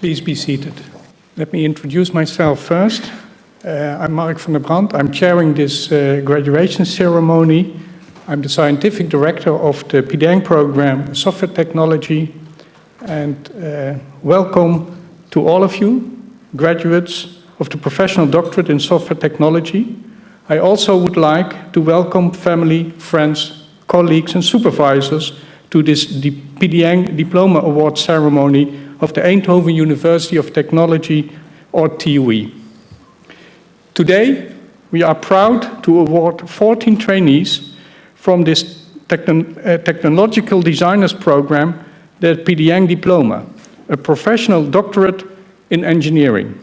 Please be seated. Let me introduce myself first. I'm Mark van der Brand. I'm chairing this graduation ceremony. I'm the scientific director of the PDEng program, Software Technology. And welcome to all of you, graduates of the Professional Doctorate in Software Technology. I also would like to welcome family, friends, colleagues and supervisors to this PDEng Diploma Award ceremony of the Eindhoven University of Technology, or TUE. Today, we are proud to award 14 trainees from this Technological Designers Program, the PDEng Diploma, a professional doctorate in engineering.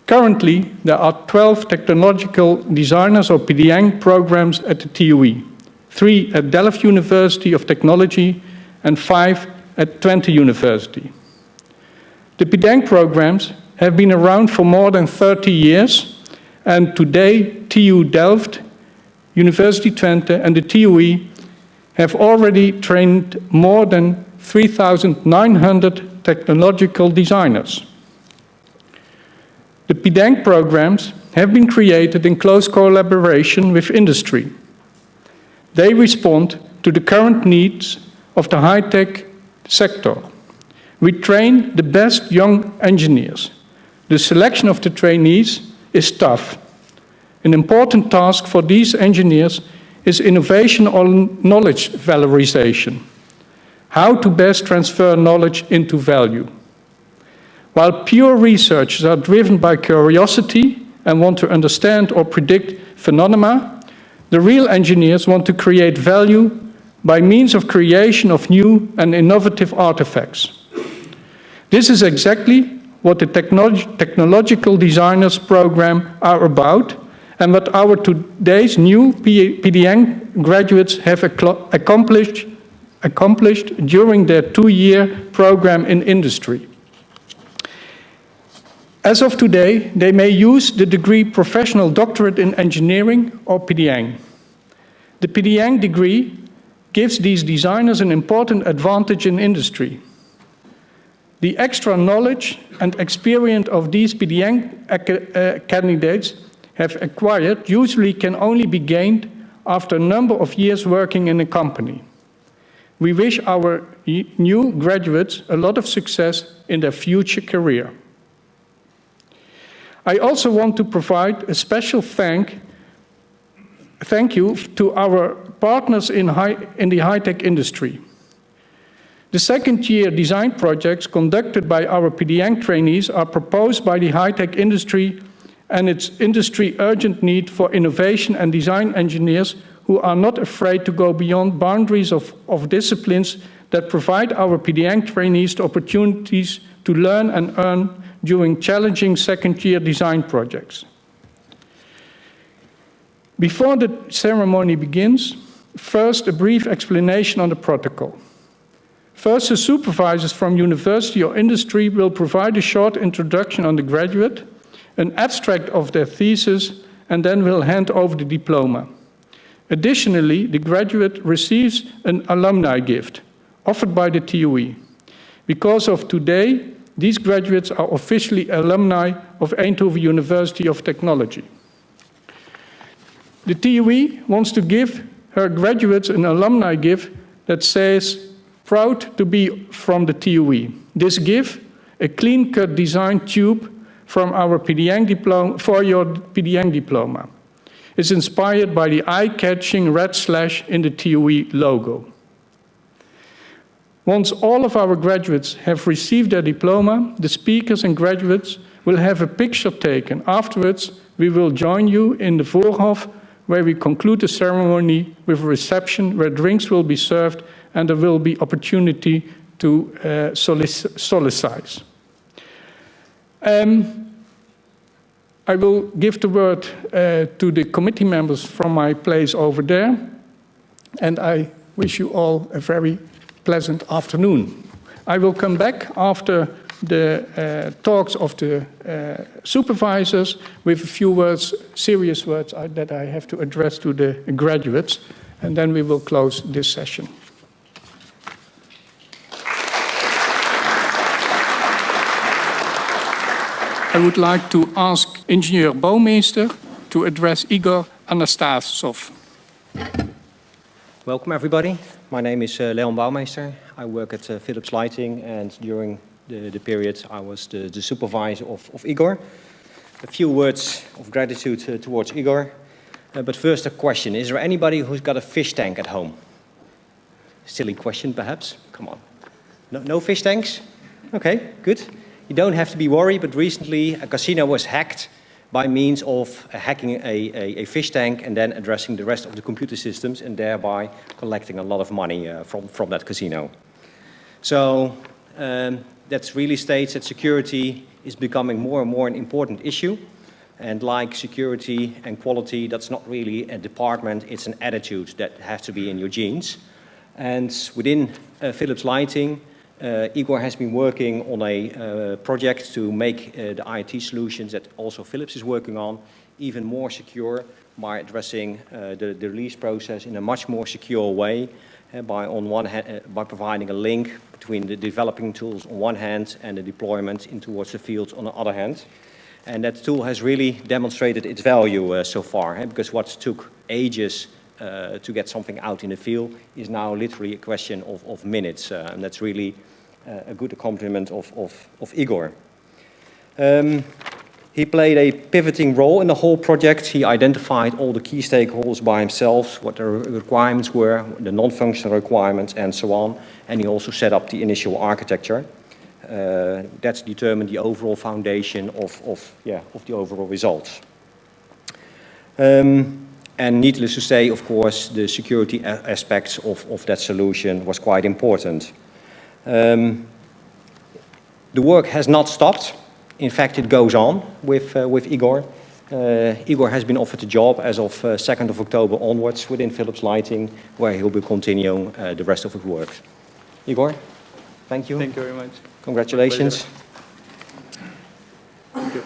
Currently, there are 12 Technological Designers or PDEng programs at the TUE, 3 at Delft University of Technology and 5 at Twente University. The PDEng programs have been around for more than 30 years, and today TU Delft, University Twente and the TUE have already trained more than 3,900 technological designers. The PDEng programs have been created in close collaboration with industry. They respond to the current needs of the high-tech sector. We train the best young engineers. The selection of the trainees is tough. An important task for these engineers is innovation or knowledge valorization. How to best transfer knowledge into value. While pure researchers are driven by curiosity and want to understand or predict phenomena, the real engineers want to create value by means of creation of new and innovative artifacts. This is exactly what the Technological Designers Program are about, and what our today's new PDEng graduates have accomplished during their 2-year program in industry. As of today, they may use the degree Professional Doctorate in Engineering or PDEng. The PDEng degree gives these designers an important advantage in industry. The extra knowledge and experience of these PDEng candidates have acquired usually can only be gained after a number of years working in a company. We wish our new graduates a lot of success in their future career. I also want to provide a special thank you to our partners in the high-tech industry. The second-year design projects conducted by our PDEng trainees are proposed by the high-tech industry and its industry urgent need for innovation and design engineers who are not afraid to go beyond boundaries of disciplines that provide our PDEng trainees the opportunities to learn and earn during challenging second-year design projects. Before the ceremony begins, first a brief explanation on the protocol. First, the supervisors from university or industry will provide a short introduction on the graduate, an abstract of their thesis, and then will hand over the diploma. Additionally, the graduate receives an alumni gift offered by the TUE. Because of today, these graduates are officially alumni of Eindhoven University of Technology. The TUE wants to give her graduates an alumni gift that says, "Proud to be from the TUE." This gift, a clean-cut design tube from our PDEng diploma, for your PDEng diploma, is inspired by the eye-catching red slash in the TUE logo. Once all of our graduates have received their diploma, the speakers and graduates will have a picture taken. Afterwards, we will join you in the Voorhof, where we conclude the ceremony with a reception where drinks will be served and there will be opportunity to solicite. I will give the word to the committee members from my place over there, and I wish you all a very pleasant afternoon. I will come back after the talks of the supervisors with a few words, serious words that I have to address to the graduates, and then we will close this session. I would like to ask Ingenieur Bouwmeester to address Igor Anastasov. Welcome everybody. My name is Leon Bouwmeester. I work at Philips Lighting, and during the period I was the supervisor of Igor. A few words of gratitude towards Igor. But first a question. Is there anybody who's got a fish tank at home? Silly question perhaps. Come on. No fish tanks? Okay, good. You don't have to be worried, but recently a casino was hacked by means of hacking a fish tank and then addressing the rest of the computer systems and thereby collecting a lot of money from that casino. So that really states that security is becoming more and more an important issue. And like security and quality, that's not really a department, it's an attitude that has to be in your genes. And within Philips Lighting, Igor has been working on a project to make the IT solutions that also Philips is working on even more secure by addressing the release process in a much more secure way by providing a link between the developing tools on one hand and the deployment in towards the field on the other hand. And that tool has really demonstrated its value so far, because what took ages to get something out in the field is now literally a question of minutes, and that's really a good accomplishment of Igor. He played a pivoting role in the whole project. He identified all the key stakeholders by himself, what the requirements were, the non-functional requirements, and so on. And he also set up the initial architecture. That's determined the overall foundation of the overall results. And needless to say, of course, the security aspects of that solution was quite important. The work has not stopped. In fact, it goes on with Igor. Igor has been offered a job as of 2nd of October onwards within Philips Lighting, where he'll be continuing the rest of his work. Igor, thank you. Thank you very much. Congratulations. Thank you.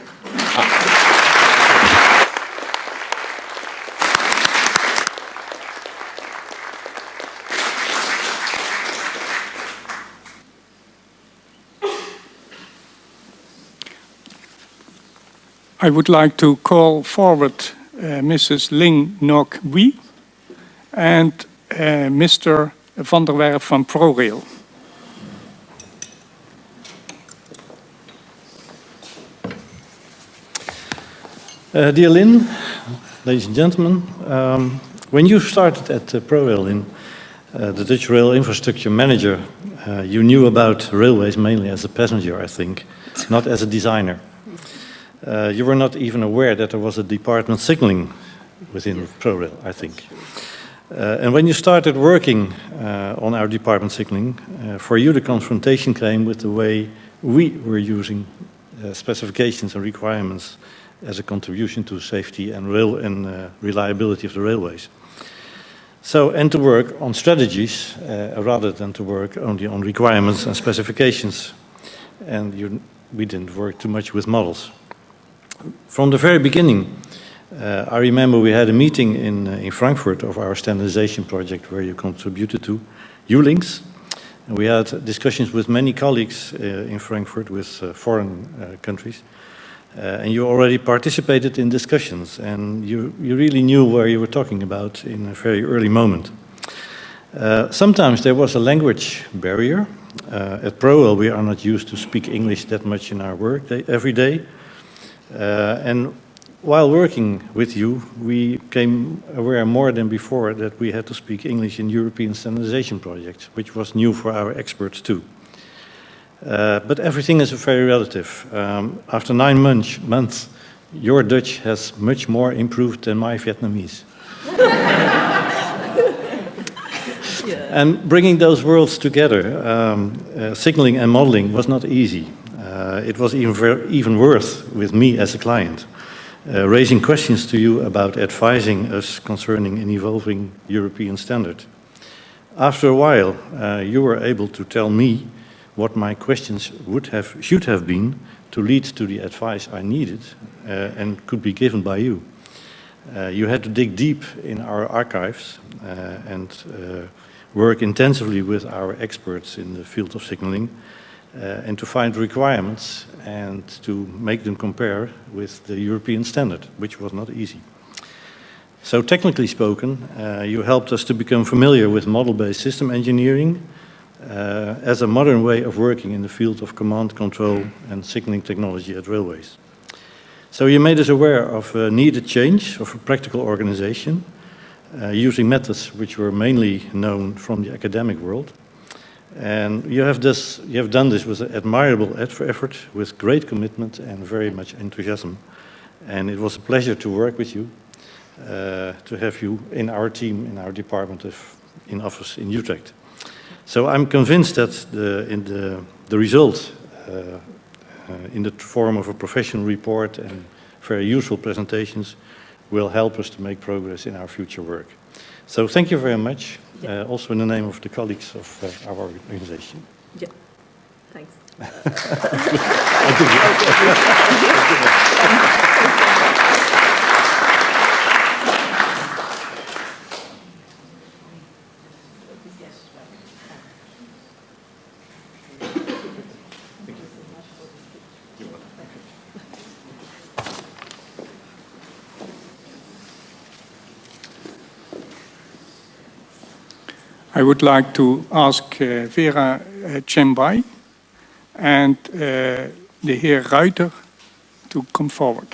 I would like to call forward Mrs. Ling Nok Wee and Mr. Van der Werf van ProRail. Dear Lynn, ladies and gentlemen, when you started at ProRail, the Dutch Rail Infrastructure Manager, you knew about railways mainly as a passenger, I think, not as a designer. You were not even aware that there was a department signaling within ProRail, I think. And when you started working on our department signaling, for you the confrontation came with the way we were using specifications and requirements as a contribution to safety and reliability of the railways. So, and to work on strategies rather than to work only on requirements and specifications. And we didn't work too much with models. From the very beginning, I remember we had a meeting in Frankfurt of our standardization project where you contributed to ULinks. And we had discussions with many colleagues in Frankfurt with foreign countries. And you already participated in discussions, and you really knew where you were talking about in a very early moment. Sometimes there was a language barrier. At ProRail, we are not used to speak English that much in our work every day. And while working with you, we became aware more than before that we had to speak English in European standardization projects, which was new for our experts too. But everything is very relative. After 9 months, your Dutch has much more improved than my Vietnamese. And bringing those worlds together, signaling and modeling was not easy. It was even worse with me as a client, raising questions to you about advising us concerning an evolving European standard. After a while, you were able to tell me what my questions should have been to lead to the advice I needed and could be given by you. You had to dig deep in our archives and work intensively with our experts in the field of signaling and to find requirements and to make them compare with the European standard, which was not easy. So technically spoken, you helped us to become familiar with model-based system engineering as a modern way of working in the field of command, control, and signaling technology at railways. So you made us aware of a needed change of a practical organization using methods which were mainly known from the academic world. And you have done this with admirable effort, with great commitment and very much enthusiasm. And it was a pleasure to work with you, to have you in our team, in our department in office in Utrecht. So I'm convinced that the result in the form of a professional report and very useful presentations will help us to make progress in our future work. So thank you very much, also in the name of the colleagues of our organization. Yeah, thanks. I would like to ask Vera Chembai and the Heer Ruiter to come forward.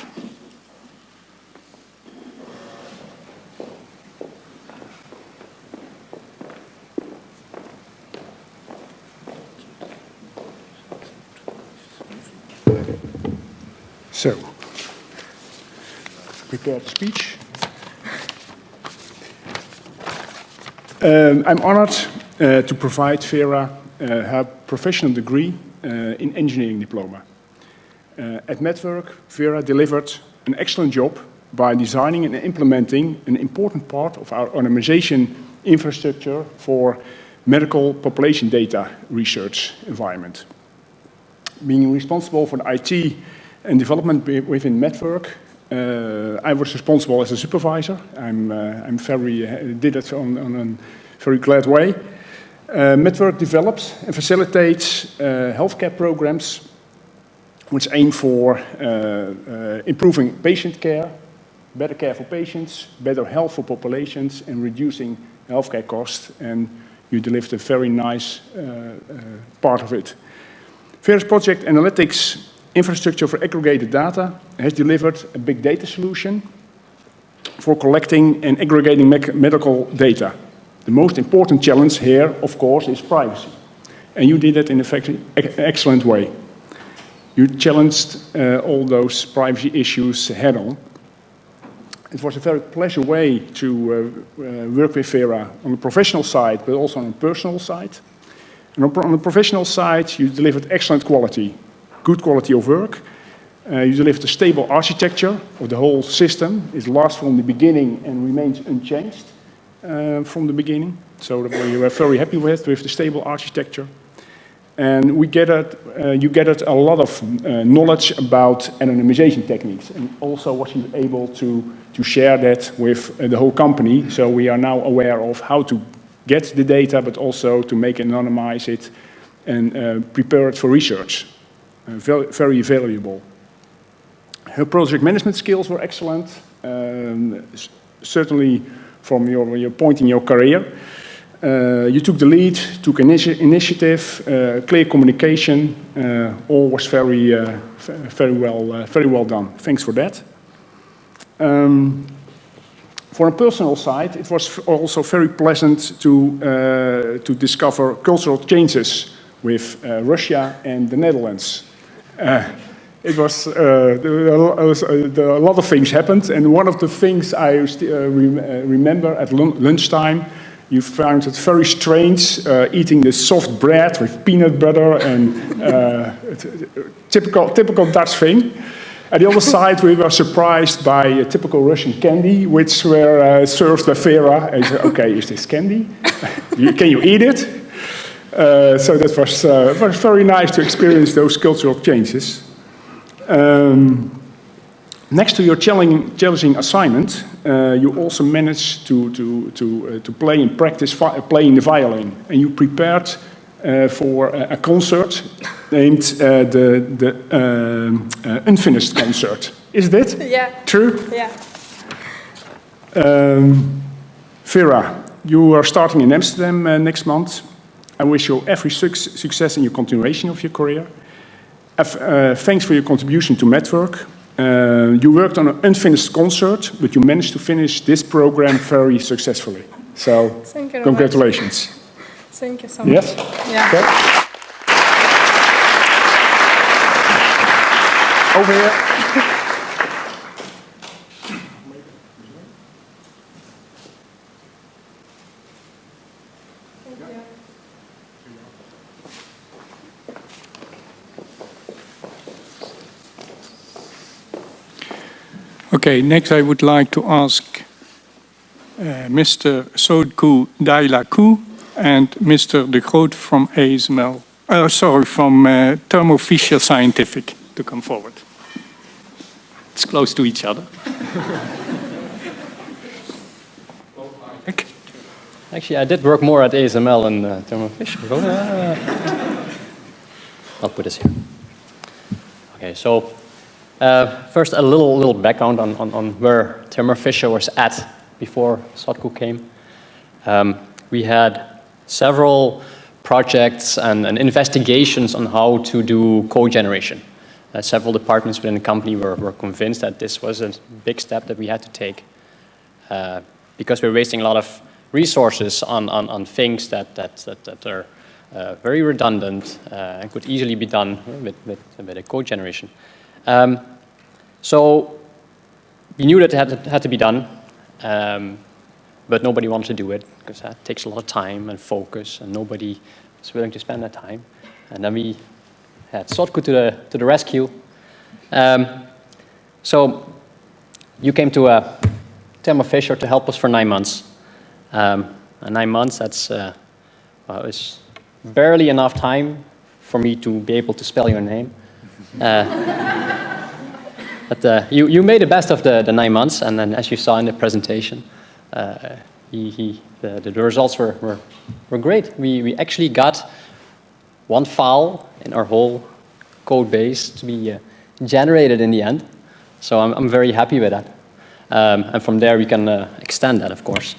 So, prepare the speech. I'm honored to provide Vera her professional degree in engineering diploma. At Network, Vera delivered an excellent job by designing and implementing an important part of our anonymization infrastructure for medical population data research environment. Being responsible for the IT and development within Network, I was responsible as a supervisor. I'm did it on a very glad way. Network develops and facilitates healthcare programs which aim for improving patient care, better care for patients, better health for populations, and reducing healthcare costs. And you delivered a very nice part of it. Vera's project analytics infrastructure for aggregated data has delivered a big data solution for collecting and aggregating medical data. The most important challenge here, of course, is privacy. And you did it in an excellent way. You challenged all those privacy issues head on. It was a very pleasant way to work with Vera on the professional side, but also on the personal side. And on the professional side, you delivered excellent quality. Good quality of work. You delivered a stable architecture of the whole system. It lasts from the beginning and remains unchanged from the beginning. So we were very happy with the stable architecture. And you gathered a lot of knowledge about anonymization techniques, and also was you able to share that with the whole company. So we are now aware of how to get the data, but also to anonymize it and prepare it for research. Very valuable. Her project management skills were excellent, certainly from your point in your career. You took the lead, took initiative, clear communication, all was very well done. Thanks for that. For a personal side, it was also very pleasant to discover cultural changes with Russia and the Netherlands. It was a lot of things happened, and one of the things I remember at lunchtime, you found it very strange eating the soft bread with peanut butter and typical Dutch thing. At the other side, we were surprised by a typical Russian candy, which were served by Vera. And I said, "Okay, is this candy? Can you eat it?" So that was very nice to experience those cultural changes. Next to your challenging assignment, you also managed to play and practice playing the violin, and you prepared for a concert named the Unfinished Concert. Is that true? Yeah. Vera, you are starting in Amsterdam next month. I wish you every success in your continuation of your career. Thanks for your contribution to Network. You worked on an unfinished concert, but you managed to finish this program very successfully. So, Thank you very congratulations. much. Thank you so much. Yes? Yeah. Okay. Over here. Okay, next I would like to ask Mr. Sodku Dailaku and Mr. De Groot from ASML, from Thermo Fisher Scientific to come forward. It's close to each other. Actually, I did work more at ASML and Thermo Fisher. I'll put this here. Okay, so first a little background on where Thermo Fisher was at before Sodku came. We had several projects and investigations on how to do code generation. Several departments within the company were convinced that this was a big step that we had to take because we're wasting a lot of resources on things that are very redundant and could easily be done with a code generation. So we knew that it had to be done, but nobody wanted to do it because that takes a lot of time and focus, and nobody was willing to spend that time. And then we had Sodku to the rescue. So you came to Thermo Fisher to help us for 9 months. And 9 months, that's it's barely enough time for me to be able to spell your name. But you made the best of the 9 months, and then as you saw in the presentation, the results were great. We actually got one file in our whole code base to be generated in the end. So I'm very happy with that. And from there we can extend that, of course.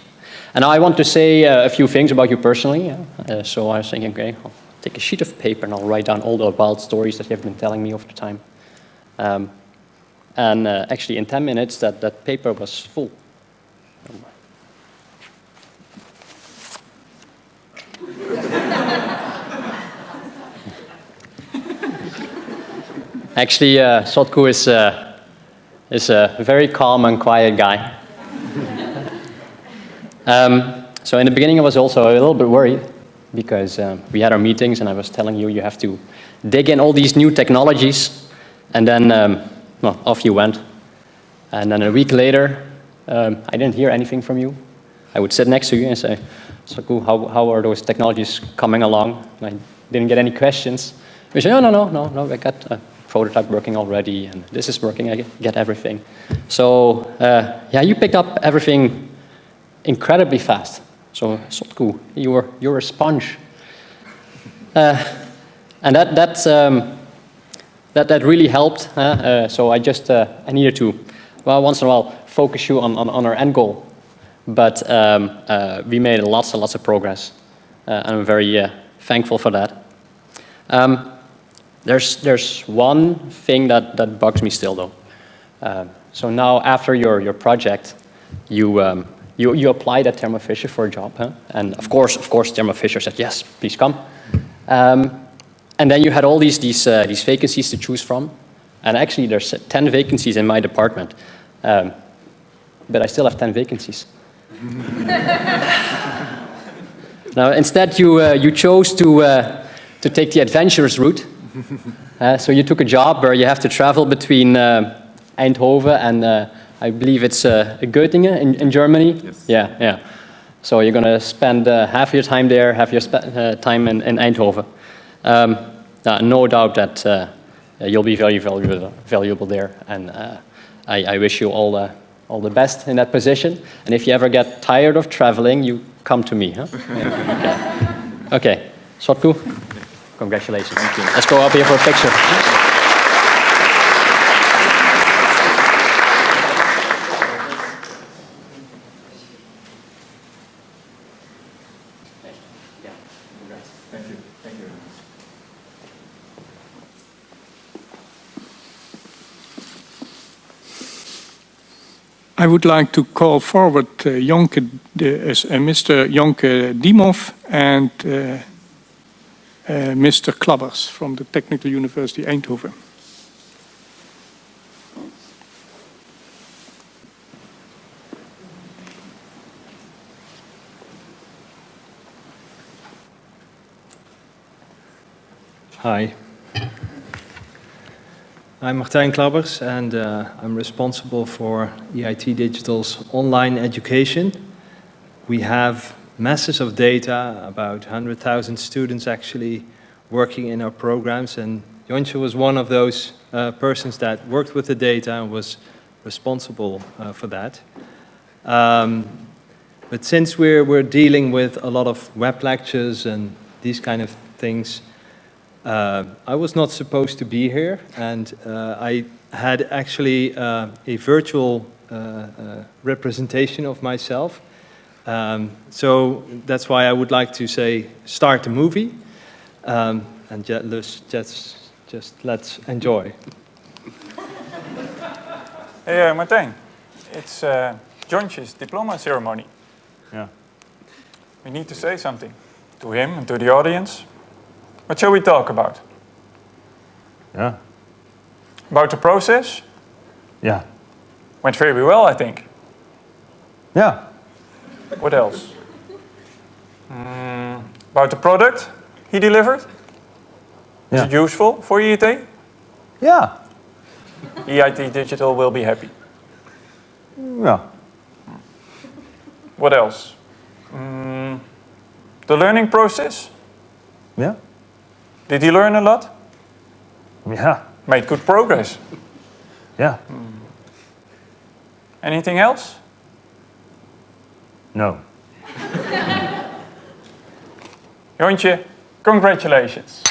And now I want to say a few things about you personally. So I was thinking, okay, I'll take a sheet of paper and I'll write down all the wild stories that you have been telling me over the time. And actually in 10 minutes that paper was full. Actually, Sodku is a very calm and quiet guy. So in the beginning I was also a little bit worried because we had our meetings and I was telling you have to dig in all these new technologies, and then well, off you went. And then a week later I didn't hear anything from you. I would sit next to you and say, Sodku, how are those technologies coming along? And I didn't get any questions. We say, no, I got a prototype working already, and this is working, I get everything. So yeah, you picked up everything incredibly fast. So Sodku, you're a sponge. And that really helped. So I needed to, well, once in a while, focus you on our end goal. But we made lots and lots of progress. And I'm very thankful for that. There's one thing that bugs me still, though. So now, after your project, you applied at Thermo Fisher for a job, huh? And of course, Thermo Fisher said, yes, please come. And then you had all these vacancies to choose from. And actually, there's 10 vacancies in my department. But I still have 10 vacancies. Now, instead, you chose to take the adventurous route. So you took a job where you have to travel between Eindhoven and I believe it's Göttingen in Germany. Yes. Yeah. So you're going to spend half your time there, half your time in Eindhoven. No doubt that you'll be very valuable there, and I wish you all the best in that position. And if you ever get tired of traveling, you come to me. Huh? Yeah. Okay. Sotku, congratulations. Thank you. Let's go up here for a picture. I would like to call forward Mr. Jonke Dimov and Mr. Klabbers from the Technical University Eindhoven. Hi. I'm Martijn Klabbers, and I'm responsible for EIT Digital's online education. We have masses of data, about 100,000 students actually working in our programs, and Jontje was one of those persons that worked with the data and was responsible for that. But since we're dealing with a lot of web lectures and these kind of things, I was not supposed to be here, and I had actually a virtual representation of myself. So that's why I would like to say, start the movie, and just let's enjoy. Hey, Martijn. It's Jontje's diploma ceremony. Yeah. We need to say something to him and to the audience. What shall we talk about? Yeah. About the process? Yeah. Went very well, I think. Yeah. What else? About the product he delivered? Is it useful for EIT? Yeah. EIT Digital will be happy. Yeah. What else? The learning process? Yeah. Did he learn a lot? Yeah. Made good progress. Yeah. Anything else? No. Jontje, congratulations.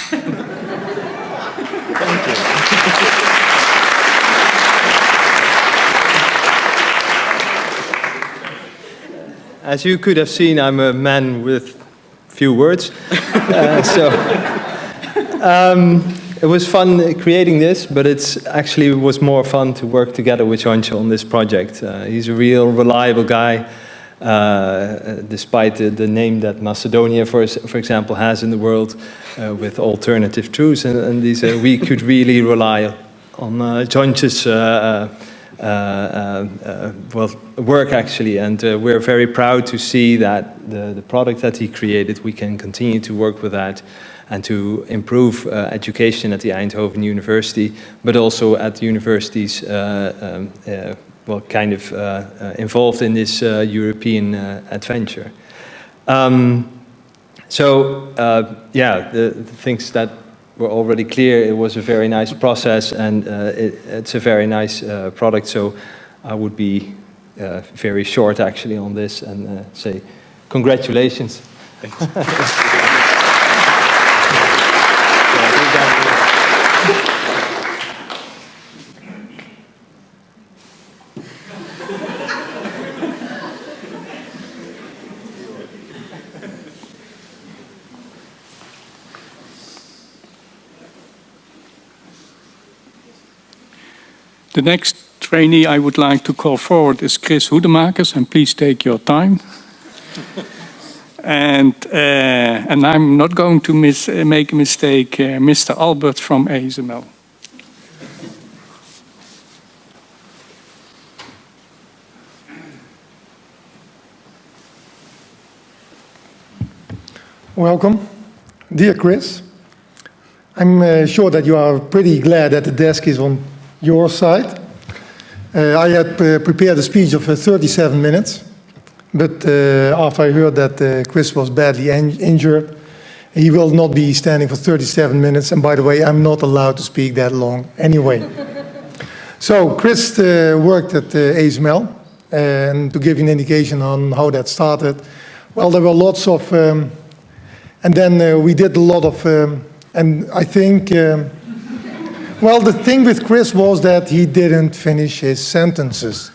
As you could have seen, I'm a man with few words. It was fun creating this, but it was more fun to work together with Jontje on this project. He's a real reliable guy, despite the name that Macedonia, for example, has in the world with alternative truths. And these, we could really rely on Jontje's work, actually. And we're very proud to see that the product that he created, we can continue to work with that and to improve education at the Eindhoven University, but also at universities involved in this European adventure. The things that were already clear, it was a very nice process, and it's a very nice product, so I would be very short actually on this and say congratulations. Thanks. The next trainee I would like to call forward is Chris Hoedemakers, and please take your time. And I'm not going to make a mistake, Mr. Albert from ASML. Welcome, dear Chris. I'm sure that you are pretty glad that the desk is on your side. I had prepared a speech of 37 minutes, but after I heard that Chris was badly injured, he will not be standing for 37 minutes. And by the way, I'm not allowed to speak that long anyway. So Chris worked at ASML, and to give you an indication on how that started, well, there were lots of And then we did a lot of, and I think, well, the thing with Chris was that he didn't finish his sentences.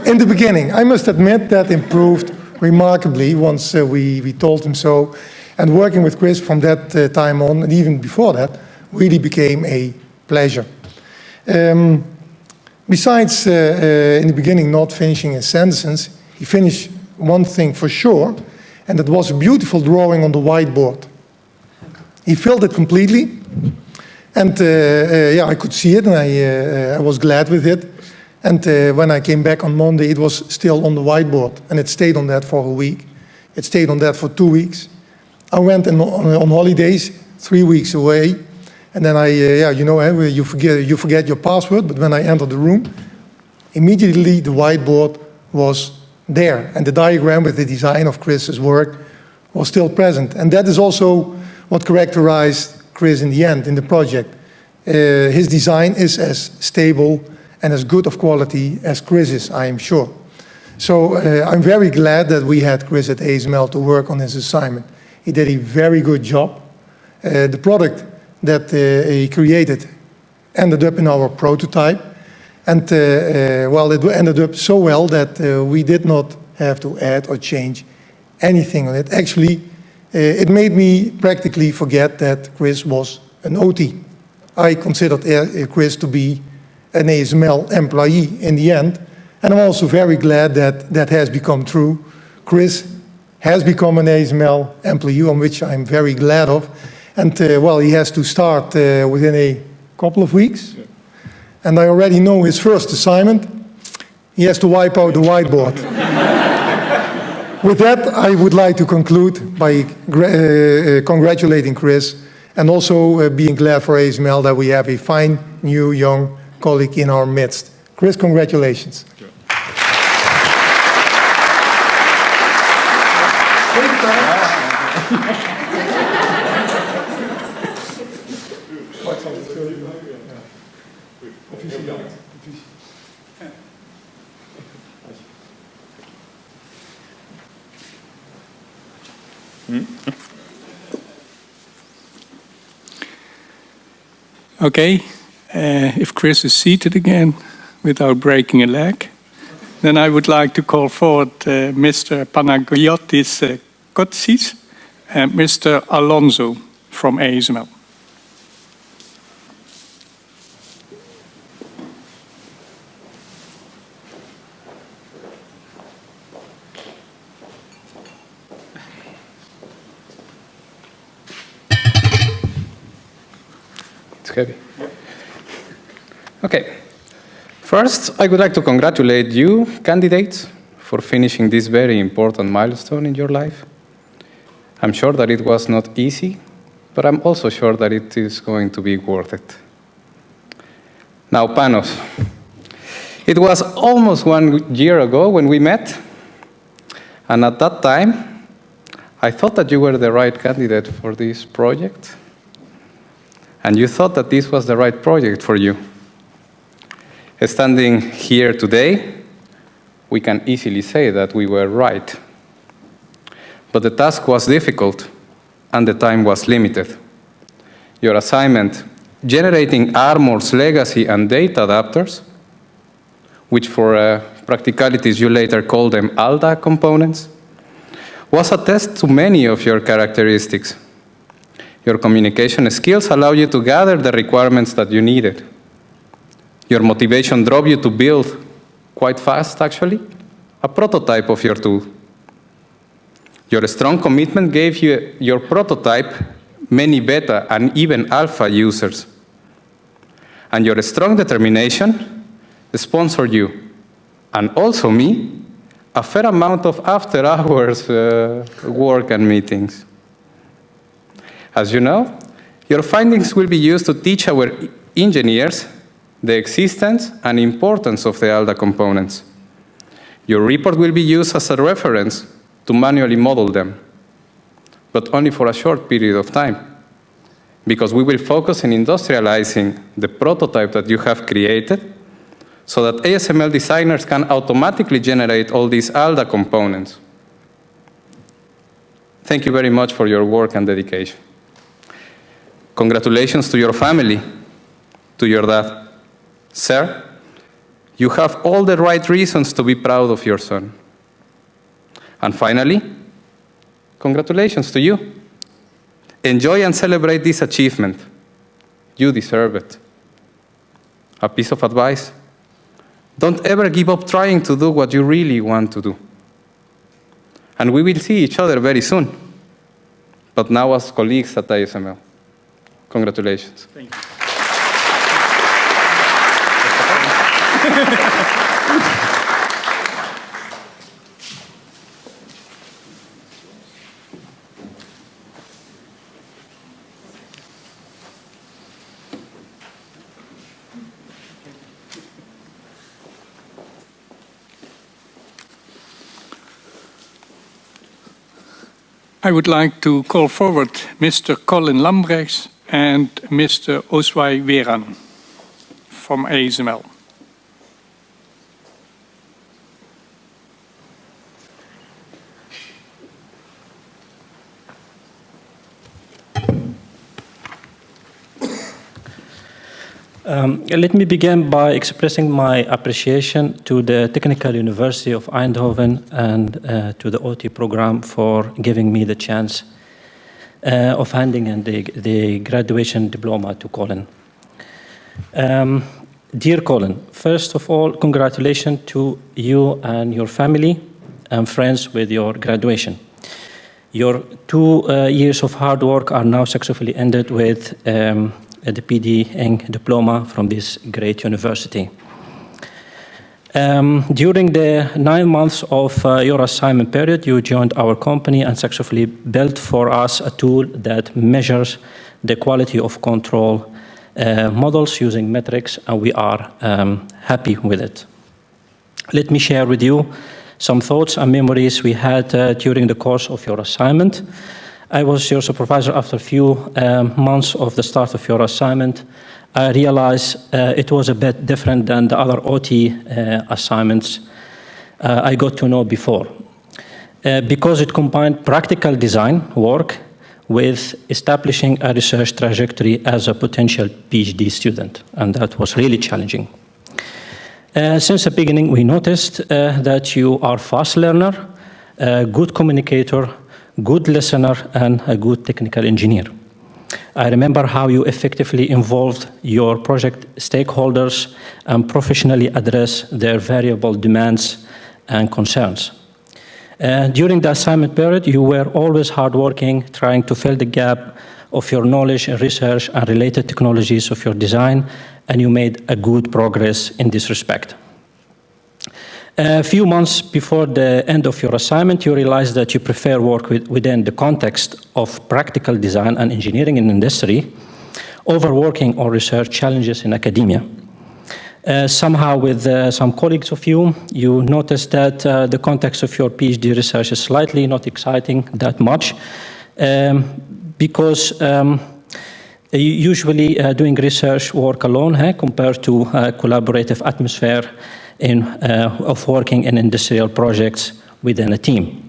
In the beginning, I must admit that improved remarkably once we told him so. And working with Chris from that time on, and even before that, really became a pleasure. Besides, in the beginning, not finishing his sentences, he finished one thing for sure, and it was a beautiful drawing on the whiteboard. He filled it completely, and yeah, I could see it, and I was glad with it. And when I came back on Monday, it was still on the whiteboard, and it stayed on that for a week. It stayed on that for 2 weeks. I went on holidays, 3 weeks away, and then yeah, you know, you forget your password, but when I entered the room, immediately the whiteboard was there, and the diagram with the design of Chris's work was still present. And that is also what characterized Chris in the end, in the project. His design is as stable and as good of quality as Chris's, I am sure. So I'm very glad that we had Chris at ASML to work on his assignment. He did a very good job. The product that he created ended up in our prototype. And well, it ended up so well that we did not have to add or change anything on it. Actually, it made me practically forget that Chris was an OT. I considered Chris to be an ASML employee in the end. And I'm also very glad that that has become true. Chris has become an ASML employee, on which I'm very glad of. And well, he has to start within a couple of weeks. Yeah. And I already know his first assignment. He has to wipe out the whiteboard. With that, I would like to conclude by congratulating Chris and also being glad for ASML that we have a fine, new, young colleague in our midst. Chris, congratulations. Sure. Okay, if Chris is seated again without breaking a leg, then I would like to call forward Mr. Panagiotis Kotsis and Mr. Alonso from ASML. Heavy. Okay. First, I would like to congratulate you, candidates, for finishing this very important milestone in your life. I'm sure that it was not easy, but I'm also sure that it is going to be worth it. Now, Panos. It was almost 1 year ago when we met, and at that time, I thought that you were the right candidate for this project. And you thought that this was the right project for you. Standing here today, we can easily say that we were right. But the task was difficult, and the time was limited. Your assignment, generating Armor's legacy and data adapters, which for practicalities you later called them ALDA components, was a test to many of your characteristics. Your communication skills allow you to gather the requirements that you needed. Your motivation drove you to build, quite fast actually, a prototype of your tool. Your strong commitment gave you your prototype many beta and even alpha users. And your strong determination sponsored you, and also me, a fair amount of after-hours work and meetings. As you know, your findings will be used to teach our engineers the existence and importance of the ALDA components. Your report will be used as a reference to manually model them, but only for a short period of time, because we will focus on industrializing the prototype that you have created so that ASML designers can automatically generate all these ALDA components. Thank you very much for your work and dedication. Congratulations to your family, to your dad. Sir, you have all the right reasons to be proud of your son. And finally, congratulations to you. Enjoy and celebrate this achievement. You deserve it. A piece of advice: don't ever give up trying to do what you really want to do. And we will see each other very soon, but now as colleagues at ISML. Congratulations. Thank you. I would like to call forward Mr. Colin Lambrechts and Mr. Oswai Weran from ASML. Let me begin by expressing my appreciation to the Technical University of Eindhoven and to the OT program for giving me the chance of handing in the graduation diploma to Colin. Dear Colin, first of all, congratulations to you and your family and friends with your graduation. Your 2 years of hard work are now successfully ended with the PDEng diploma from this great university. During the 9 months of your assignment period, you joined our company and successfully built for us a tool that measures the quality of control models using metrics, and we are happy with it. Let me share with you some thoughts and memories we had during the course of your assignment. I was your supervisor after a few months of the start of your assignment. I realized it was a bit different than the other OT assignments I got to know before, because it combined practical design work with establishing a research trajectory as a potential PhD student, and that was really challenging. Since the beginning, we noticed that you are a fast learner, a good communicator, good listener, and a good technical engineer. I remember how you effectively involved your project stakeholders and professionally address their variable demands and concerns. During the assignment period, you were always hardworking, trying to fill the gap of your knowledge and research and related technologies of your design, and you made a good progress in this respect. A few months before the end of your assignment, you realized that you prefer work within the context of practical design and engineering in industry over working on research challenges in academia. Somehow with some colleagues of you, you noticed that the context of your PhD research is slightly not exciting that much because usually doing research work alone compared to a collaborative atmosphere of working in industrial projects within a team.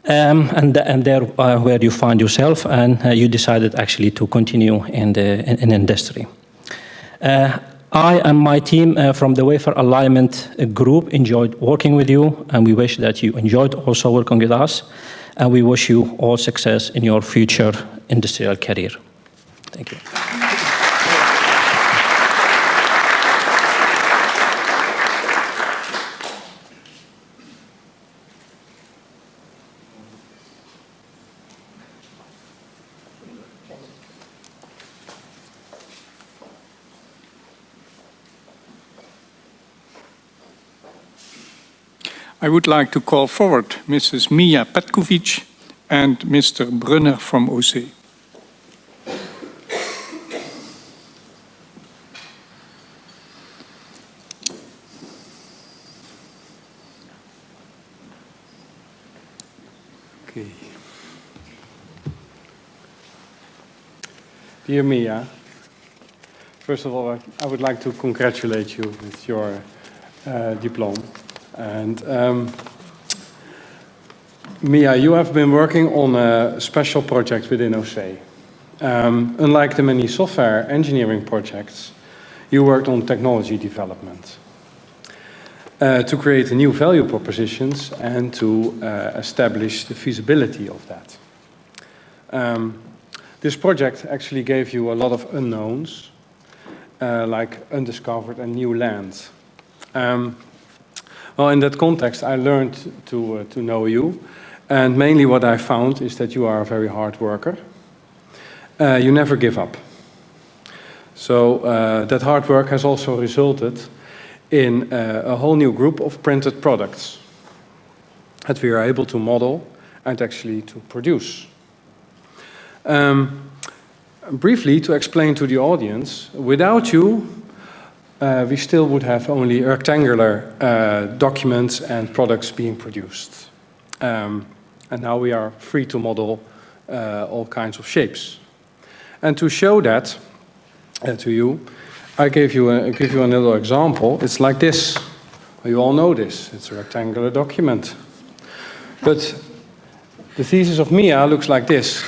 And there where you find yourself, and you decided actually to continue in industry. I and my team from the Wafer Alignment Group enjoyed working with you, and we wish that you enjoyed also working with us, and we wish you all success in your future industrial career. Thank you. I would like to call forward Mrs. Mia Petkovic and Mr. Brunner from OC. Okay. Dear Mia, first of all, I would like to congratulate you with your diploma. And Mia, you have been working on a special project within OC. Unlike the many software engineering projects, you worked on technology development to create new value propositions and to establish the feasibility of that. This project actually gave you a lot of unknowns, like undiscovered and new land. Well, in that context, I learned to know you, and mainly what I found is that you are a very hard worker. You never give up. So that hard work has also resulted in a whole new group of printed products that we are able to model and actually to produce. Briefly, to explain to the audience, without you, we still would have only rectangular documents and products being produced. And now we are free to model all kinds of shapes. And to show that to you, I give you a little example. It's like this. You all know this. It's a rectangular document. But the thesis of Mia looks like this.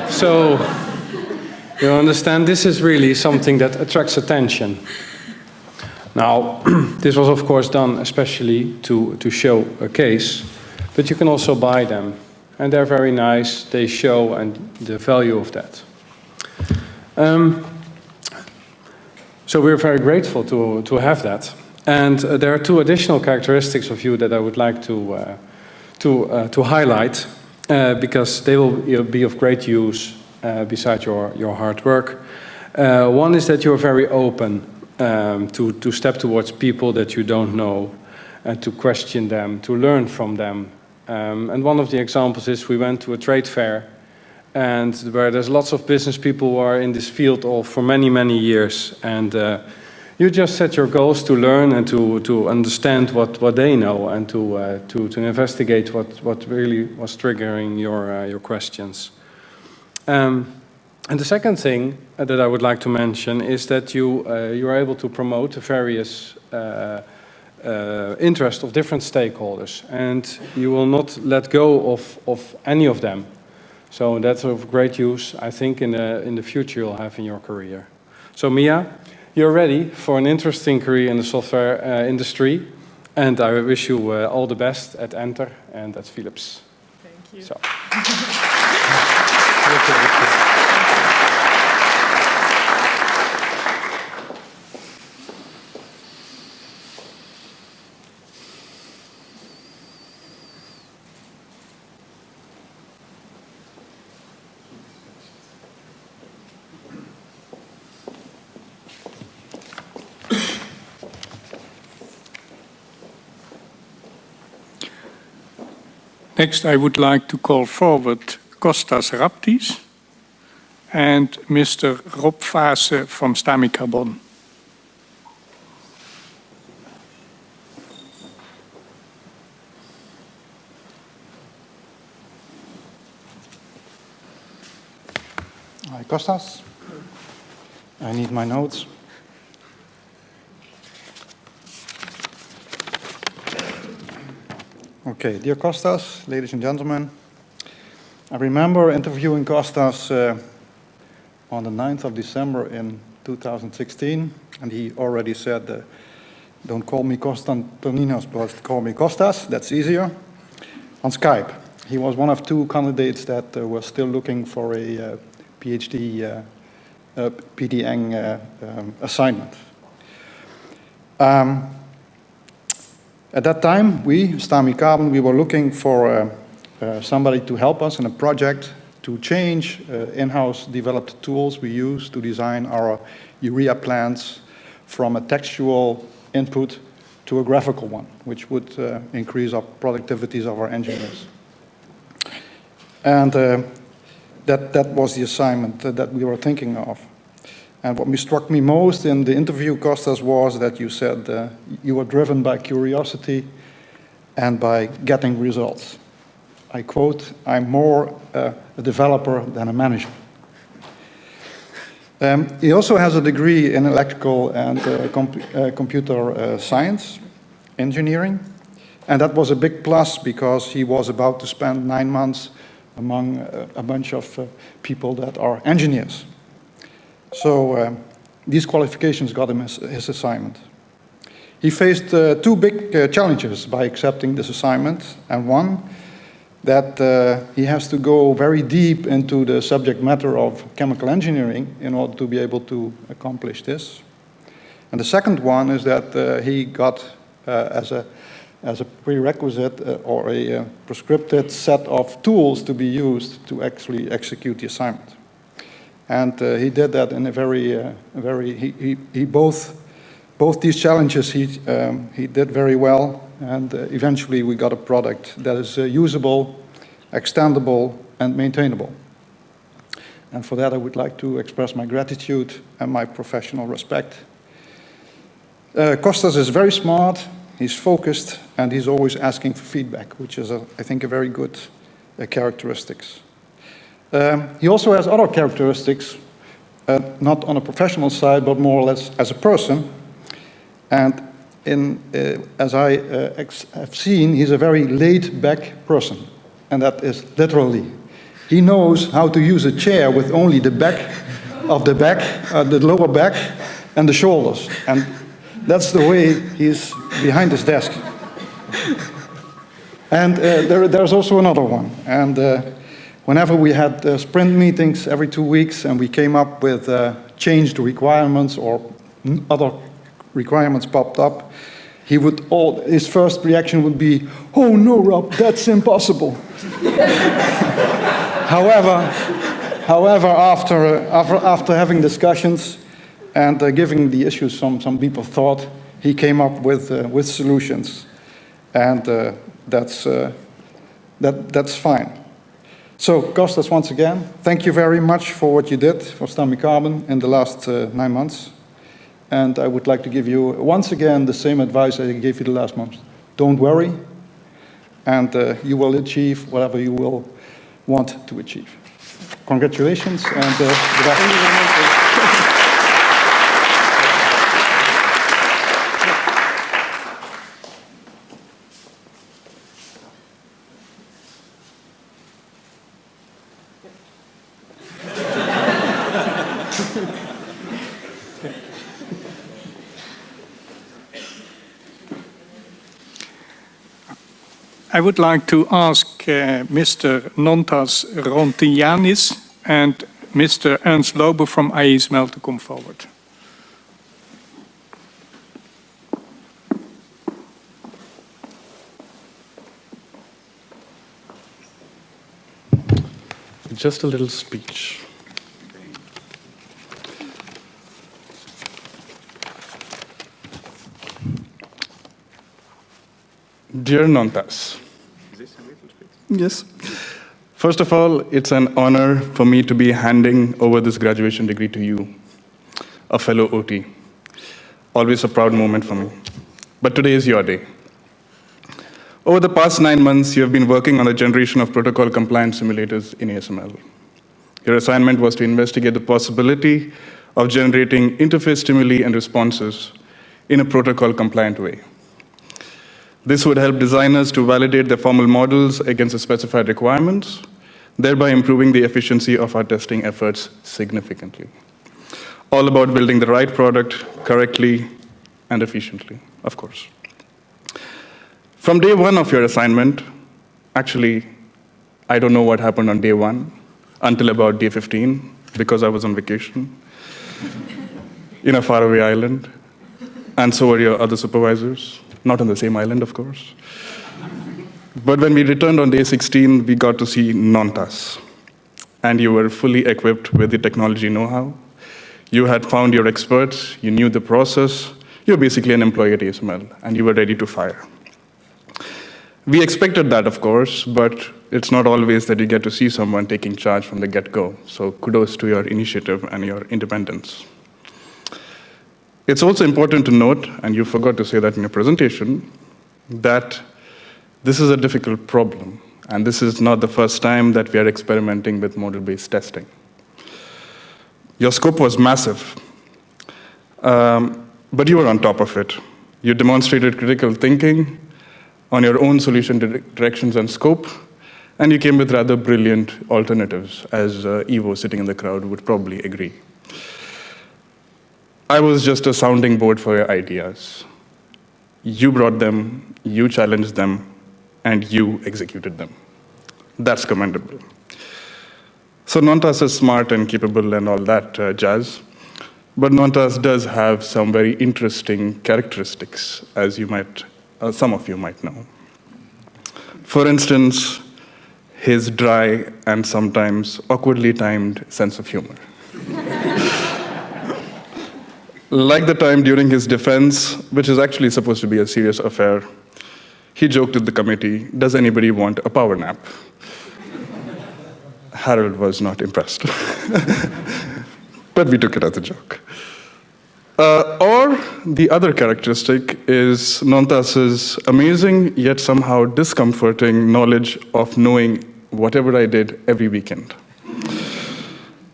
So you understand, this is really something that attracts attention. Now, this was of course done especially to show a case, but you can also buy them. And they're very nice, they show and the value of that. So we're very grateful to have that. And there are two additional characteristics of you that I would like to highlight, because they will be of great use beside your hard work. One is that you're very open to step towards people that you don't know, and to question them, to learn from them. And one of the examples is we went to a trade fair, and where there's lots of business people who are in this field for many, many years. And you just set your goals to learn and to understand what they know, and to investigate what really was triggering your questions. And the second thing that I would like to mention is that you are able to promote the various interests of different stakeholders, and you will not let go of any of them. So that's of great use, I think, in the future you'll have in your career. So Mia, you're ready for an interesting career in the software industry, and I wish you all the best at Enter and at Philips. Thank you. So. Next, I would like to call forward Kostas Raptis and Mr. Rob Vase from Stami Carbon. Hi, Kostas. I need my notes. Okay, dear Kostas, ladies and gentlemen, I remember interviewing Kostas on the 9th of December in 2016, and he already said, don't call me Konstantininos, but call me Kostas, that's easier, on Skype. He was one of two candidates that were still looking for a PhD PDEng assignment. At that time, Stami Carbon, we were looking for somebody to help us in a project to change in-house developed tools we use to design our urea plants from a textual input to a graphical one, which would increase our productivities of our engineers. And that was the assignment that we were thinking of. And what struck me most in the interview, Kostas, was that you said you were driven by curiosity and by getting results. I quote, "I'm more a developer than a manager." He also has a degree in electrical and computer science, engineering, And that was a big plus because he was about to spend 9 months among a bunch of people that are engineers. So these qualifications got him his assignment. He faced 2 big challenges by accepting this assignment, and one, that he has to go very deep into the subject matter of chemical engineering in order to be able to accomplish this. And the second one is that he got as a prerequisite or a prescripted set of tools to be used to actually execute the assignment. And he did that in a very both these challenges he did very well, and eventually we got a product that is usable, extendable, and maintainable. And for that I would like to express my gratitude and my professional respect. Kostas is very smart, he's focused, and he's always asking for feedback, which is, I think, a very good characteristics. He also has other characteristics, not on a professional side, but more or less as a person. And as I have seen, he's a very laid-back person, and that is literally. He knows how to use a chair with only the back of the lower back, and the shoulders. And that's the way he's behind his desk. And there's also another one. And whenever we had sprint meetings every 2 weeks, and we came up with changed requirements or other requirements popped up, his first reaction would be, "Oh no, Rob, that's impossible." However, after having discussions and giving the issues some deeper thought, he came up with solutions, and that's fine. So, Kostas, once again, thank you very much for what you did for Stami Carbon in the last 9 months. And I would like to give you, once again, the same advice I gave you the last month. Don't worry, and you will achieve whatever you will want to achieve. Congratulations, and good afternoon. I would like to ask Mr. Nontas Rontianis and Mr. Ernst Lobe from ASML to come forward. Just a little speech. Dear Nontas. Yes. First of all, it's an honor for me to be handing over this graduation degree to you, a fellow OT. Always a proud moment for me. But today is your day. Over the past 9 months, you have been working on a generation of protocol-compliant simulators in ASML. Your assignment was to investigate the possibility of generating interface stimuli and responses in a protocol-compliant way. This would help designers to validate their formal models against the specified requirements, thereby improving the efficiency of our testing efforts significantly. All about building the right product correctly and efficiently, of course. From day 1 of your assignment, actually, I don't know what happened on day 1 until about day 15, because I was on vacation in a faraway island, and so were your other supervisors. Not on the same island, of course. But when we returned on day 16, we got to see Nontas. And you were fully equipped with the technology know-how. You had found your experts, you knew the process. You're basically an employee at ASML, and you were ready to fire. We expected that, of course, but it's not always that you get to see someone taking charge from the get-go. So kudos to your initiative and your independence. It's also important to note, and you forgot to say that in your presentation, that this is a difficult problem, and this is not the first time that we are experimenting with model-based testing. Your scope was massive, but you were on top of it. You demonstrated critical thinking, on your own solution directions and scope, and you came with rather brilliant alternatives, as Ivo sitting in the crowd would probably agree. I was just a sounding board for your ideas. You brought them, you challenged them, and you executed them. That's commendable. So Nontas is smart and capable and all that jazz, but Nontas does have some very interesting characteristics, as you might, some of you might know. For instance, his dry and sometimes awkwardly timed sense of humor. Like the time during his defense, which is actually supposed to be a serious affair, he joked with the committee, "Does anybody want a power nap?" Harold was not impressed. But we took it as a joke. Or the other characteristic is Nontas's amazing yet somehow discomforting knowledge of knowing whatever I did every weekend.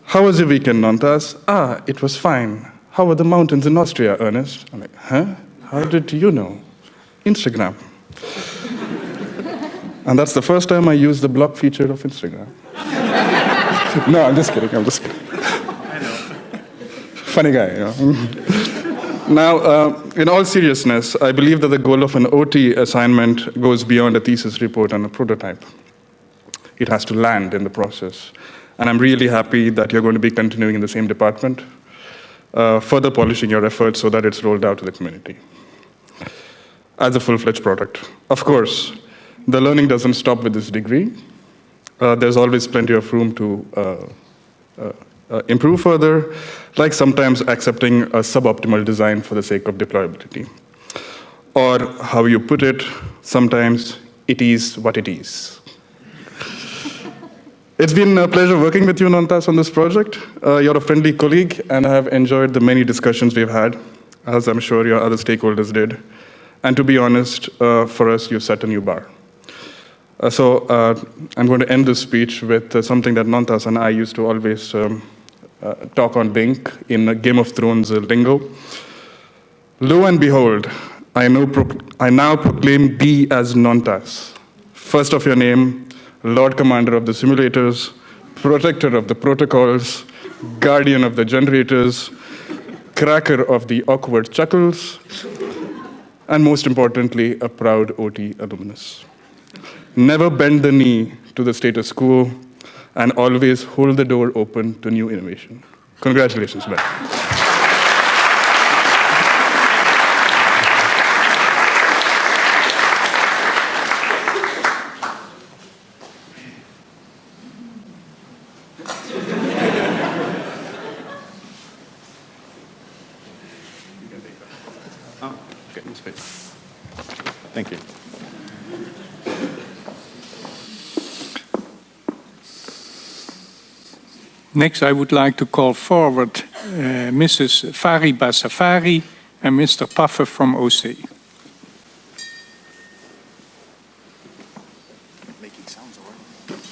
"How was your weekend, Nontas?" "Ah, it was fine." "How were the mountains in Austria, Ernest?" I'm like, "Huh? How did you know?" "Instagram." And that's the first time I used the block feature of Instagram. No, I'm just kidding. I know. Funny guy, you know. Now, in all seriousness, I believe that the goal of an OT assignment goes beyond a thesis report and a prototype. It has to land in the process. And I'm really happy that you're going to be continuing in the same department, further polishing your efforts so that it's rolled out to the community as a full-fledged product. Of course, the learning doesn't stop with this degree. There's always plenty of room to improve further, like sometimes accepting a suboptimal design for the sake of deployability. Or, how you put it, sometimes it is what it is. It's been a pleasure working with you, Nontas, on this project. You're a friendly colleague, and I have enjoyed the many discussions we've had, as I'm sure your other stakeholders did. And to be honest, for us, you've set a new bar. So I'm going to end this speech with something that Nontas and I used to always talk on Bing in Game of Thrones lingo. "Lo and behold, I now proclaim thee as Nontas, first of your name, Lord Commander of the simulators, protector of the protocols, guardian of the generators, cracker of the awkward chuckles, and most importantly, a proud OT alumnus. Never bend the knee to the status quo, and always hold the door open to new innovation." Congratulations, Ben. Thank you. Next, I would like to call forward Mrs. Fariba Safari and Mr. Paffer from OC. Making sounds already.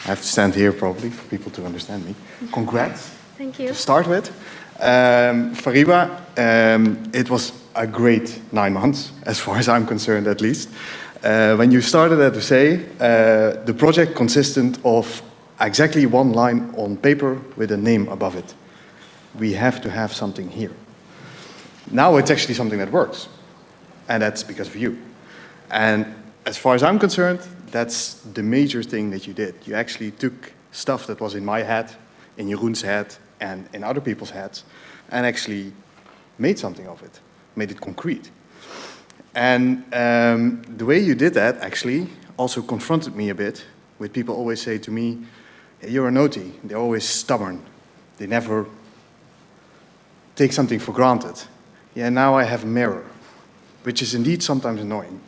I have to stand here probably for people to understand me. Congrats. Thank you. To start with, Fariba, it was a great 9 months, as far as I'm concerned at least. When you started at OC, the project consisted of exactly one line on paper with a name above it. We have to have something here. Now it's actually something that works, and that's because of you. And as far as I'm concerned, that's the major thing that you did. You actually took stuff that was in my head, in Jeroen's head, and in other people's heads, and actually made something of it, made it concrete. And the way you did that actually also confronted me a bit with people always say to me, hey, "You're an OT." They're always stubborn. They never take something for granted. Yeah, now I have a mirror, which is indeed sometimes annoying.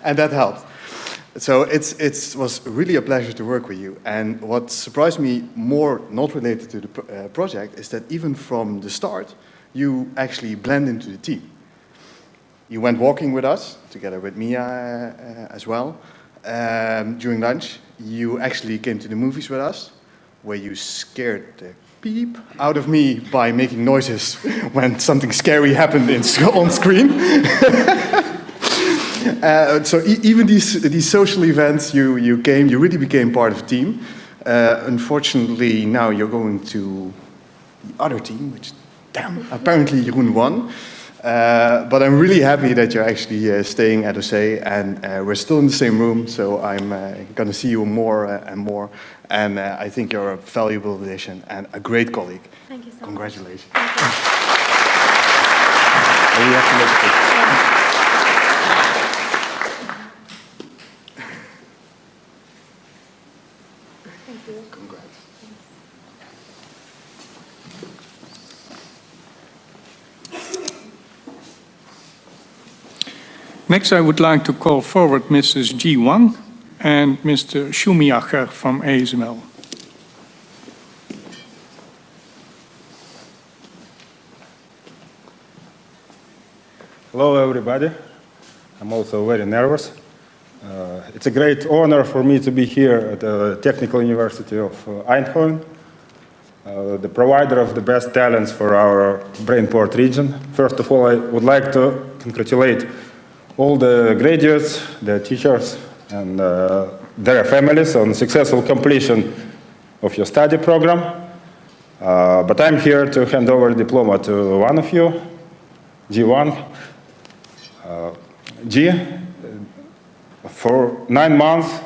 And that helped. So it was really a pleasure to work with you. And what surprised me more, not related to the project, is that even from the start, you actually blend into the team. You went walking with us, together with Mia during lunch. You actually came to the movies with us, where you scared the beep out of me by making noises when something scary happened on screen. So even these social events, you really became part of the team. Unfortunately, now you're going to the other team, which, damn, apparently Jeroen won. But I'm really happy that you're actually staying at OSE, and we're still in the same room, so I'm going to see you more and more. And I think you're a valuable addition and a great colleague. Thank you so Congratulations. much. We have to make a picture. Thank you. Congrats. Next, I would like to call forward Mrs. Ji Wang and Mr. Schumacher from ASML. Hello, everybody. I'm also very nervous. It's a great honor for me to be here at the Technical University of Eindhoven, the provider of the best talents for our Brainport region. First of all, I would like to congratulate all the graduates, the teachers, and their families on successful completion of your study program. But I'm here to hand over the diploma to one of you, G1. G, for 9 months,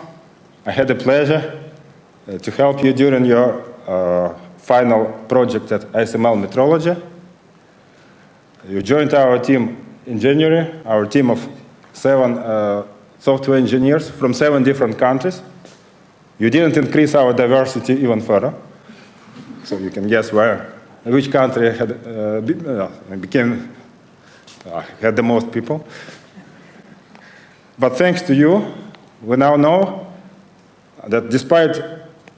I had the pleasure to help you during your final project at ASML Metrology. You joined our team in January, our team of 7 software engineers from 7 different countries. You didn't increase our diversity even further, so you can guess which country had had the most people. But thanks to you, we now know that despite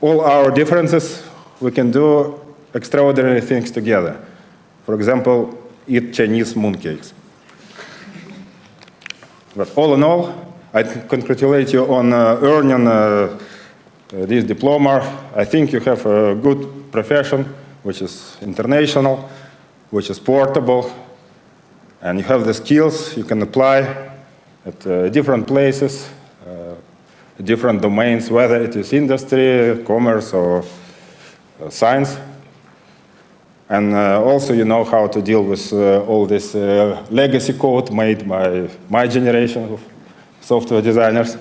all our differences, we can do extraordinary things together. For example, eat Chinese mooncakes. But all in all, I congratulate you on earning this diploma. I think you have a good profession, which is international, which is portable, and you have the skills you can apply at different places, different domains, whether it is industry, commerce, or science. And also you know how to deal with all this legacy code made by my generation of software designers.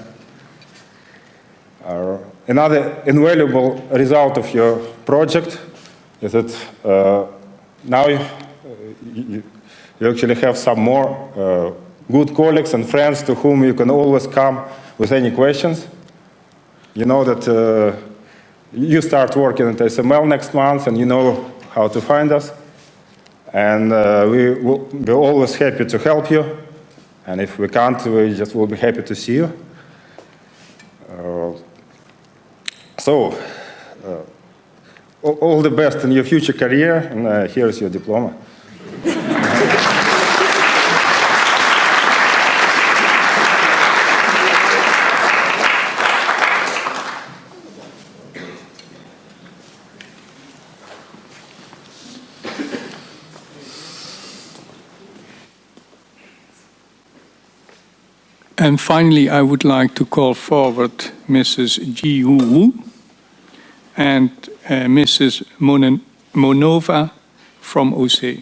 Another invaluable result of your project is that now you actually have some more good colleagues and friends to whom you can always come with any questions. You know that you start working at ASML next month, and you know how to find us. And we will be always happy to help you. And if we can't, we just will be happy to see you. All the best in your future career, and here's your diploma. And finally, I would like to call forward Mrs. Ji Wu and Mrs. Monova from OSE.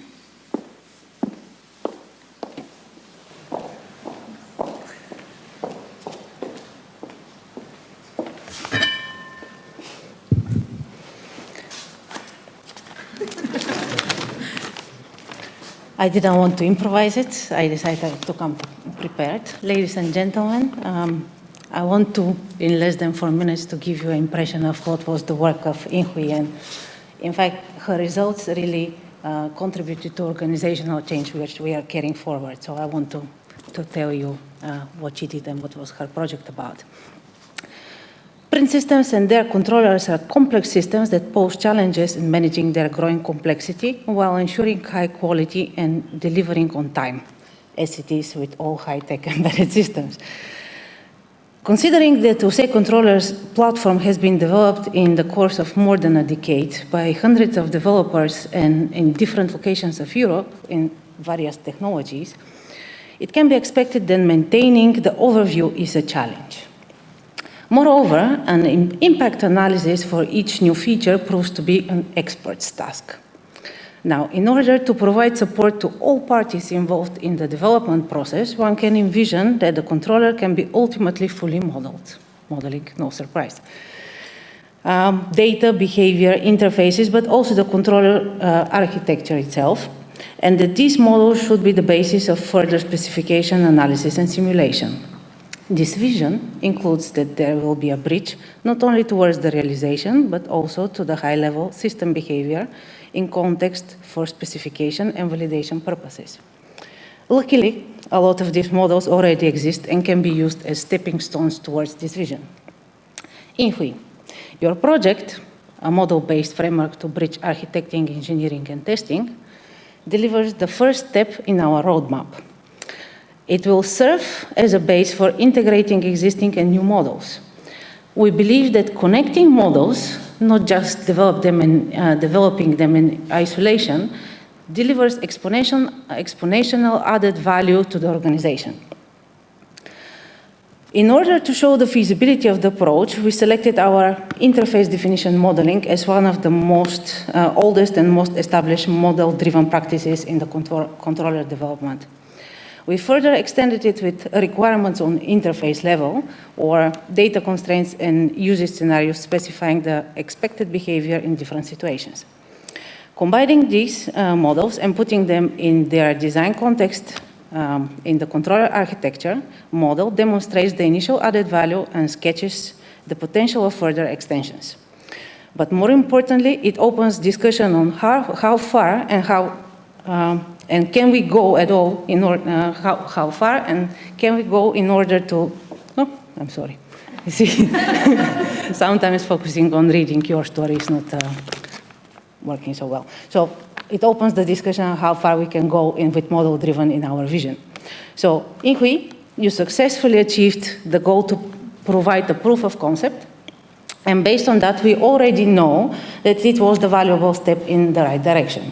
I didn't want to improvise it. I decided to come prepared. Ladies and gentlemen, I want to, in less than 4 minutes, to give you an impression of what was the work of Inhui. And in fact, her results really contributed to organizational change, which we are carrying forward. So I want to tell you what she did and what was her project about. Print systems and their controllers are complex systems that pose challenges in managing their growing complexity while ensuring high quality and delivering on time, as it is with all high-tech embedded systems. Considering that OSE controller's platform has been developed in the course of more than a decade by hundreds of developers and in different locations of Europe in various technologies, it can be expected that maintaining the overview is a challenge. Moreover, an impact analysis for each new feature proves to be an expert's task. Now, in order to provide support to all parties involved in the development process, one can envision that the controller can be ultimately fully modeled. Modeling, no surprise. Data, behavior, interfaces, but also the controller architecture itself, and that these models should be the basis of further specification, analysis, and simulation. This vision includes that there will be a bridge not only towards the realization, but also to the high-level system behavior in context for specification and validation purposes. Luckily, a lot of these models already exist and can be used as stepping stones towards this vision. INHUI, your project, a model-based framework to bridge architecting, engineering, and testing, delivers the first step in our roadmap. It will serve as a base for integrating existing and new models. We believe that connecting models, not just developing them in isolation, delivers exponential added value to the organization. In order to show the feasibility of the approach, we selected our interface definition modeling as one of the most oldest and most established model-driven practices in the controller development. We further extended it with requirements on interface level or data constraints and usage scenarios specifying the expected behavior in different situations. Combining these models and putting them in their design context in the controller architecture model demonstrates the initial added value and sketches the potential of further extensions. But more importantly, it opens discussion on how far and and can we go at all in order, how far and can we go in order to, oh, I'm sorry. You see, sometimes focusing on reading your story is not working so well. So it opens the discussion on how far we can go with model-driven in our vision. So INHUI, you successfully achieved the goal to provide the proof of concept. And based on that, we already know that it was the valuable step in the right direction.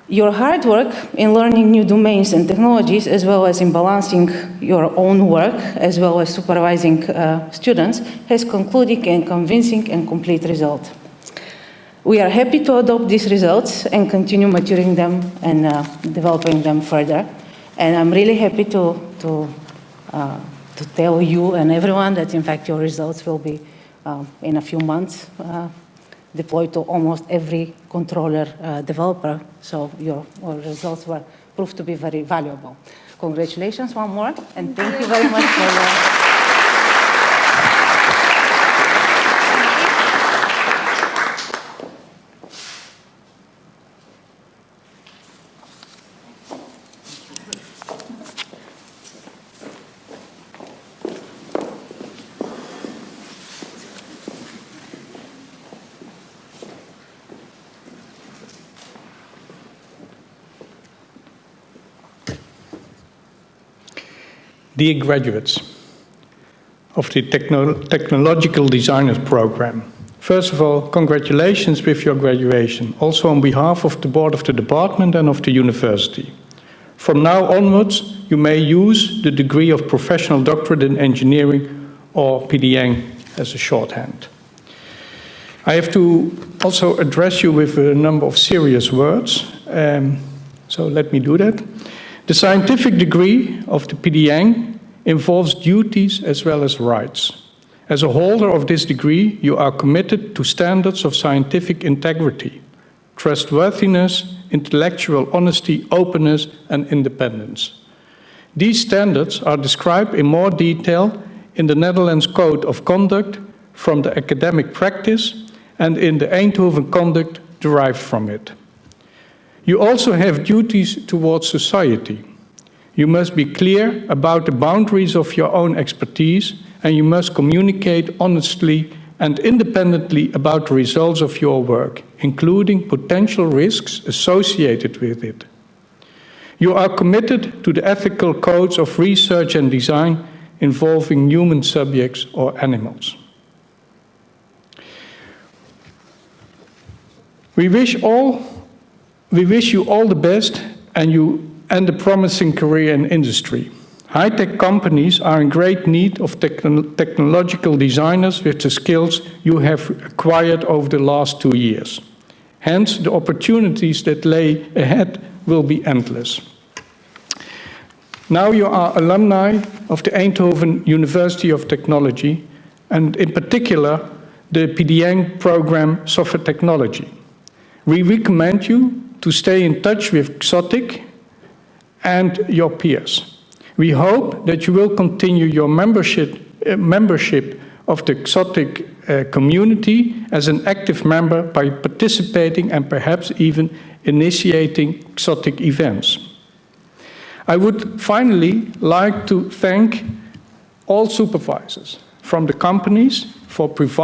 Your hard work in learning new domains and technologies, as well as in balancing your own work, as well as supervising students, has concluded a convincing and complete result. We are happy to adopt these results and continue maturing them and developing them further. And I'm really happy to tell you and everyone that, in fact, your results will be, in a few months, deployed to almost every controller developer. So your results were proved to be very valuable. Congratulations one more, and thank you very much for your... Dear graduates of the Technological Designers Program, first of all, congratulations with your graduation, also on behalf of the board of the department and of the university. From now onwards, you may use the degree of Professional Doctorate in Engineering, or PDEng as a shorthand. I have to also address you with a number of serious words, so let me do that. The scientific degree of the PDEng involves duties as well as rights. As a holder of this degree, you are committed to standards of scientific integrity, trustworthiness, intellectual honesty, openness, and independence. These standards are described in more detail in the Netherlands Code of Conduct from the academic practice and in the Eindhoven Conduct derived from it. You also have duties towards society. You must be clear about the boundaries of your own expertise, and you must communicate honestly and independently about the results of your work, including potential risks associated with it. You are committed to the ethical codes of research and design involving human subjects or animals. We wish you all the best and a promising career in industry. High-tech companies are in great need of technological designers with the skills you have acquired over the last 2 years. Hence, the opportunities that lay ahead will be endless. Now you are alumni of the Eindhoven University of Technology, and in particular, the PDEng program Software Technology. We recommend you to stay in touch with XOTIC and your peers. We hope that you will continue your membership of the XOTIC community as an active member by participating and perhaps even initiating XOTIC events. I would finally like to thank all supervisors from the companies for providing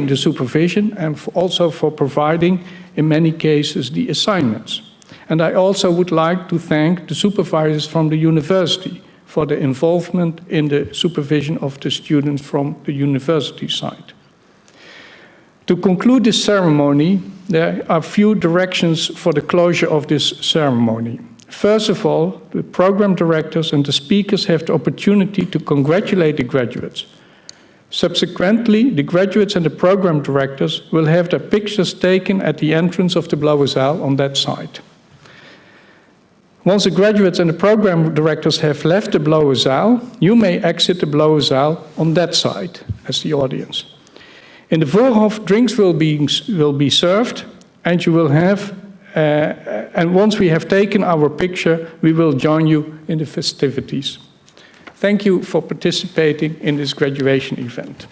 the supervision and also for providing, in many cases, the assignments. And I also would like to thank the supervisors from the university for their involvement in the supervision of the students from the university side. To conclude this ceremony, there are a few directions for the closure of this ceremony. First of all, the program directors and the speakers have the opportunity to congratulate the graduates. Subsequently, the graduates and the program directors will have their pictures taken at the entrance of the Blauwe Zaal on that side. Once the graduates and the program directors have left the Blauwe Zaal, you may exit the Blauwe Zaal on that side as the audience. In the Voorhof, drinks will be served, and you will have, and once we have taken our picture, we will join you in the festivities. Thank you for participating in this graduation event.